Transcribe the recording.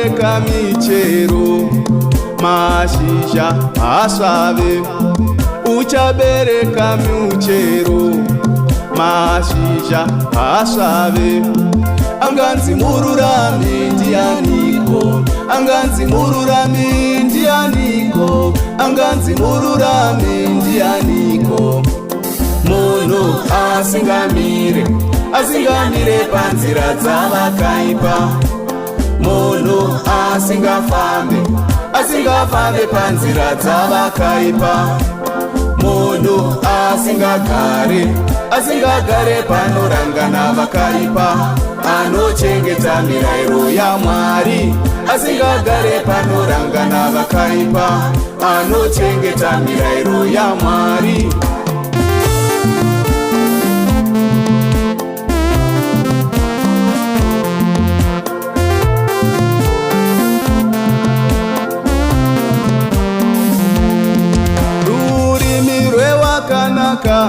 Eka michero, mashizha asvave. Uchabereka michero, mashizha asvave. Anganzi mururami ndianiko, anganzi mururami ndianiko, anganzi mururami ndianiko. Munhu asingamire panzira dzavakaipa. Munhu asingafambe panzira dzavakaipa. Munhu asingagare panorangana vakaipa. Anochengeta mirayiro yaMwari. Asingagare panorangana vakaipa. Anochengeta mirayiro yaMwari. Rurimi rwewakanaka